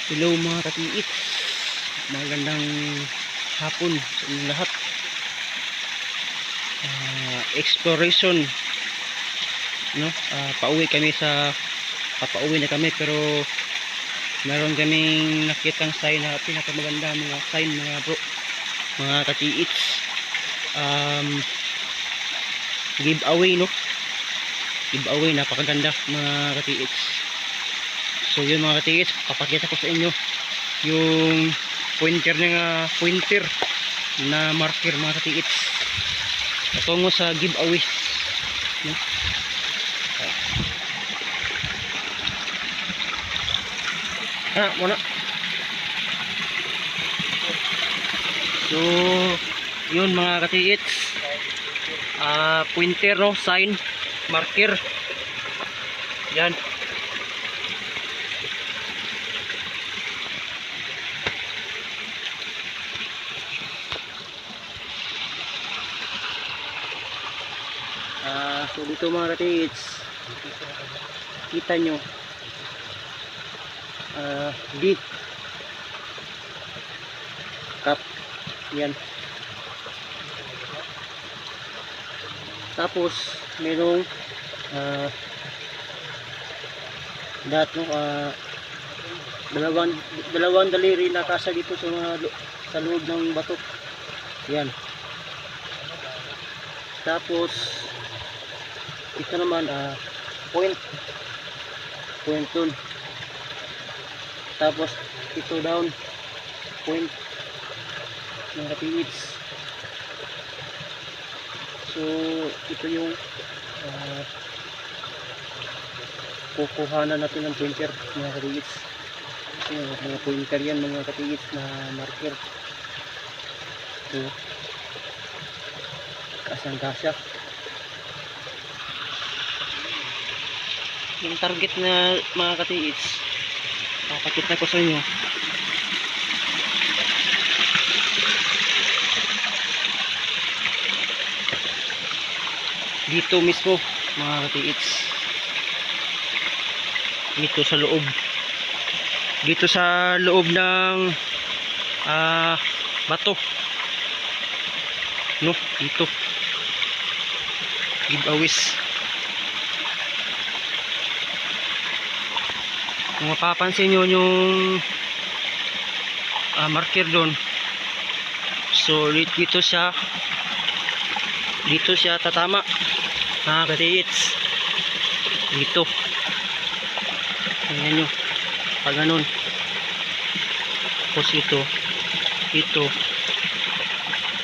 Hello mga katiit, magandang hapon sa inyong lahat. Exploration, no? Pauwi na kami, pero meron kaming nakitang sign na pinakamaganda, mga sign mga bro, mga katiit. Giveaway, no? Giveaway, napakaganda mga katiit. So yun mga katiit, papakita ko sa inyo yung pointer na marker mga katiit patungo sa giveaway, no? Muna. So yun mga katiit, pointer, no? Sign, marker, yan. So dito mga katiits, kita nyo D cup, yan. Tapos merong dot, no? Dalawang daliri na kasa dito sa loob ng bato, yan. Tapos ito naman point dun. Tapos ito down, point ng katiits. So ito yung kukuhanan natin ng pointer mga katiits. Mga pointer yan mga katiits na marker. So kasang-kasya yung target na mga katiits, papakita ko sa inyo. Dito mismo mga katiits, dito sa loob ng bato, no? Dito giveaways. Kung mapapansin nyo yung marker doon, so dito siya tatama mga katiits. Dito tingnan nyo pag ganun. Tapos ito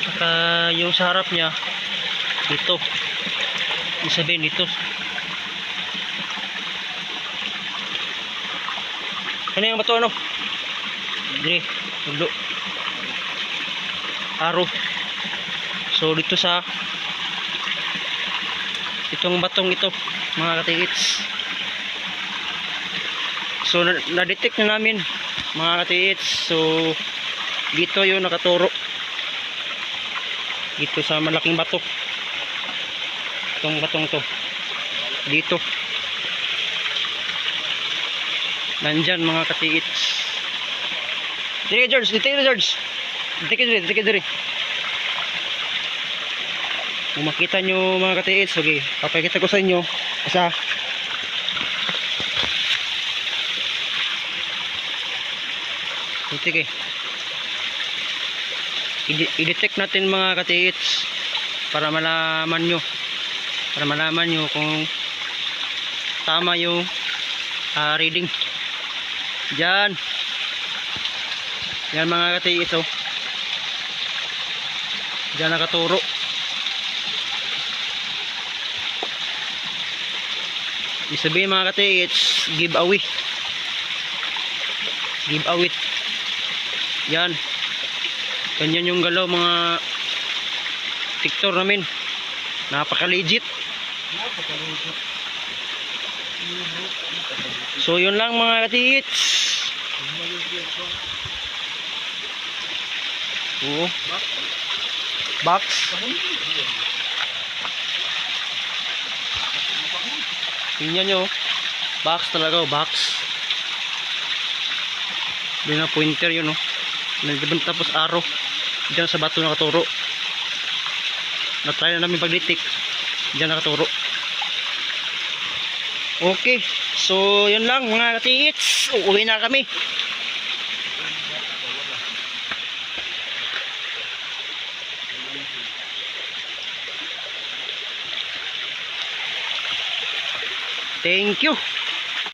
saka yung sa harap nya dito, sabihin dito. Ano yung bato, ano? Dire, ulo. Araw. So dito sa itong batong ito mga katiits. So na-detect na namin mga katiits. So dito yung nakaturo. Dito sa malaking bato. Itong batong to. Dito. Nandyan mga katiits. Dire George, dito George. Dito dire. Kung makita nyo mga katiits, okay, papakita ko sa inyo. Isa. Sige. I-detect natin mga katiits para malaman nyo kung tama yung reading. Yan mga katiits, oh. Diyan nakaturo. Isabihin mga katiits, giveaway. Yan. Ganyan yung galaw mga tiktor namin. Napaka-legit. So yun lang mga katiits. Box. Tingnan nyo, box talaga, box. Doon na pointer yun, no? Tapos arrow. Diyan sa bato nakaturo. Na-try na namin pag-detect. Diyan nakaturo. Okay. So, yun lang mga katingits. Uuwi na kami. Thank you.